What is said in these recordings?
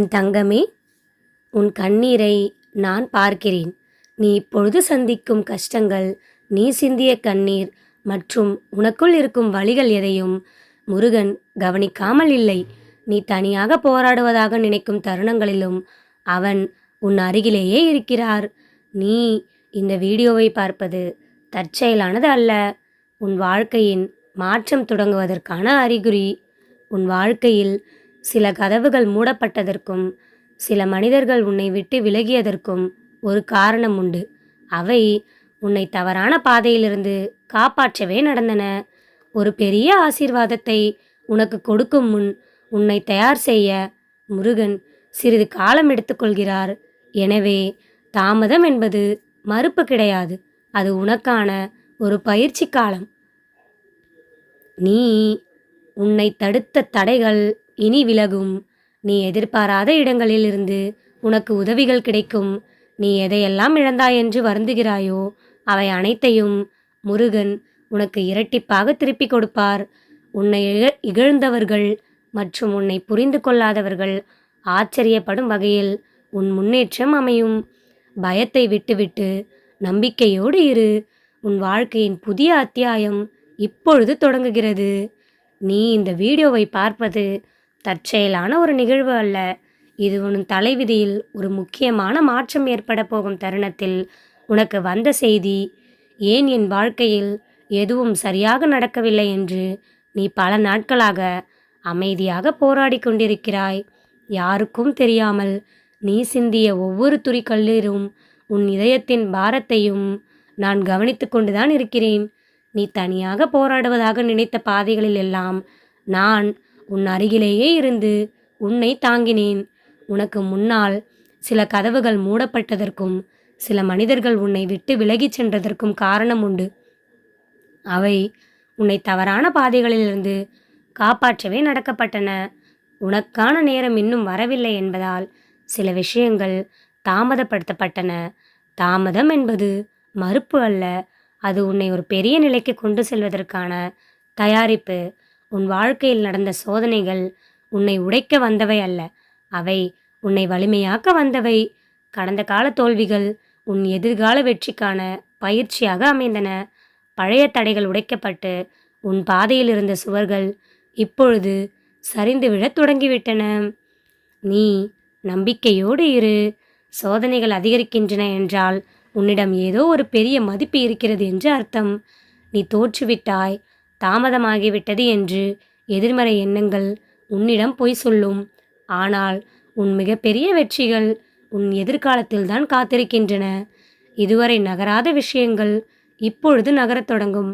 என் தங்கமே, உன் கண்ணீரை நான் பார்க்கிறேன். நீ இப்பொழுது சந்திக்கும் கஷ்டங்கள், நீ சிந்திய கண்ணீர் மற்றும் உனக்குள் இருக்கும் வலிகள் எதையும் முருகன் கவனிக்காமல் இல்லை. நீ தனியாக போராடுவதாக நினைக்கும் தருணங்களிலும் அவன் உன் அருகிலேயே இருக்கிறார். நீ இந்த வீடியோவை பார்ப்பது தற்செயலானது அல்ல. உன் வாழ்க்கையின் மாற்றம் தொடங்குவதற்கான அறிகுறி. உன் வாழ்க்கையில் சில கதவுகள் மூடப்பட்டதற்கும் சில மனிதர்கள் உன்னை விட்டு விலகியதற்கும் ஒரு காரணம் உண்டு. அவை உன்னை தவறான பாதையிலிருந்து காப்பாற்றவே நடந்தன. ஒரு பெரிய ஆசீர்வாதத்தை உனக்கு கொடுக்கும் முன் உன்னை தயார் செய்ய முருகன் சிறிது காலம் எடுத்துக்கொள்கிறார். எனவே தாமதம் என்பது மறுப்பு கிடையாது, அது உனக்கான ஒரு பயிற்சி காலம். நீ உன்னை தடுத்த தடைகள் இனி விலகும். நீ எதிர்பாராத இடங்களிலிருந்து உனக்கு உதவிகள் கிடைக்கும். நீ எதையெல்லாம் இழந்தாய் என்று வருந்துகிறாயோ அவை அனைத்தையும் முருகன் உனக்கு இரட்டிப்பாக திருப்பி கொடுப்பார். உன்னை இகழ்ந்தவர்கள் மற்றும் உன்னை புரிந்து கொள்ளாதவர்கள் ஆச்சரியப்படும் வகையில் உன் முன்னேற்றம் அமையும். பயத்தை விட்டுவிட்டு நம்பிக்கையோடு இரு. உன் வாழ்க்கையின் புதிய அத்தியாயம் இப்பொழுது தொடங்குகிறது. நீ இந்த வீடியோவை பார்ப்பது தற்செயலான ஒரு நிகழ்வு அல்ல. இது உன் தலைவிதியில் ஒரு முக்கியமான மாற்றம் ஏற்பட போகும் தருணத்தில் உனக்கு வந்த செய்தி. ஏன் என் வாழ்க்கையில் எதுவும் சரியாக நடக்கவில்லை என்று நீ பல நாட்களாக அமைதியாக போராடி கொண்டிருக்கிறாய். யாருக்கும் தெரியாமல் நீ சிந்திய ஒவ்வொரு துளி கண்ணீரும் உன் இதயத்தின் பாரத்தையும் நான் கவனித்து கொண்டுதான் இருக்கிறேன். நீ தனியாக போராடுவதாக நினைத்த பாதைகளில் எல்லாம் நான் உன் அருகிலேயே இருந்து உன்னை தாங்கினேன். உனக்கு முன்னால் சில கதவுகள் மூடப்பட்டதற்கும் சில மனிதர்கள் உன்னை விட்டு விலகிச் சென்றதற்கும் காரணம் உண்டு. அவை உன்னை தவறான பாதைகளிலிருந்து காப்பாற்றவே நடக்கப்பட்டன. உனக்கான நேரம் இன்னும் வரவில்லை என்பதால் சில விஷயங்கள் தாமதப்படுத்தப்பட்டன. தாமதம் என்பது மறுப்பு அல்ல, அது உன்னை ஒரு பெரிய நிலைக்கு கொண்டு செல்வதற்கான தயாரிப்பு. உன் வாழ்க்கையில் நடந்த சோதனைகள் உன்னை உடைக்க வந்தவை அல்ல, அவை உன்னை வலிமையாக்க வந்தவை. கடந்த கால தோல்விகள் உன் எதிர்கால வெற்றிக்கான பயிற்சியாக அமைந்தன. பழைய தடைகள் உடைக்கப்பட்டு உன் பாதையில் இருந்த சுவர்கள் இப்பொழுது சரிந்து விழத் தொடங்கிவிட்டன. நீ நம்பிக்கையோடு இரு. சோதனைகள் அதிகரிக்கின்றன என்றால் உன்னிடம் ஏதோ ஒரு பெரிய மதிப்பு இருக்கிறது என்று அர்த்தம். நீ தோற்றுவிட்டாய், தாமதமாகிவிட்டது என்று எதிர்மறை எண்ணங்கள் உன்னிடம் பொய் சொல்லும். ஆனால் உன் மிகப்பெரிய வெற்றிகள் உன் எதிர்காலத்தில்தான் காத்திருக்கின்றன. இதுவரை நகராத விஷயங்கள் இப்பொழுது நகரத் தொடங்கும்.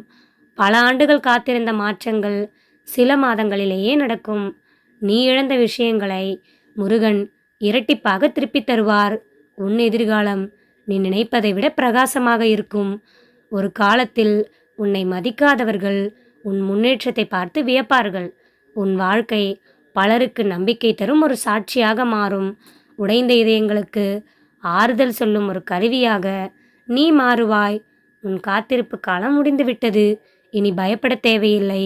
பல ஆண்டுகள் காத்திருந்த மாற்றங்கள் சில மாதங்களிலேயே நடக்கும். நீ இழந்த விஷயங்களை முருகன் இரட்டிப்பாக திருப்பித் தருவார். உன் எதிர்காலம் நீ நினைப்பதை விட பிரகாசமாக இருக்கும். ஒரு காலத்தில் உன்னை மதிக்காதவர்கள் உன் முன்னேற்றத்தை பார்த்து வியப்பார்கள். உன் வாழ்க்கை பலருக்கு நம்பிக்கை தரும் ஒரு சாட்சியாக மாறும். உடைந்த இதயங்களுக்கு ஆறுதல் சொல்லும் ஒரு கருவியாக நீ மாறுவாய். உன் காத்திருப்பு காலம் முடிந்துவிட்டது. இனி பயப்பட தேவையில்லை.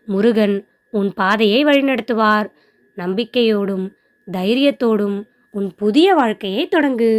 முருகன் உன் பாதையை வழிநடத்துவார். நம்பிக்கையோடும் தைரியத்தோடும் உன் புதிய வாழ்க்கையை தொடங்கு.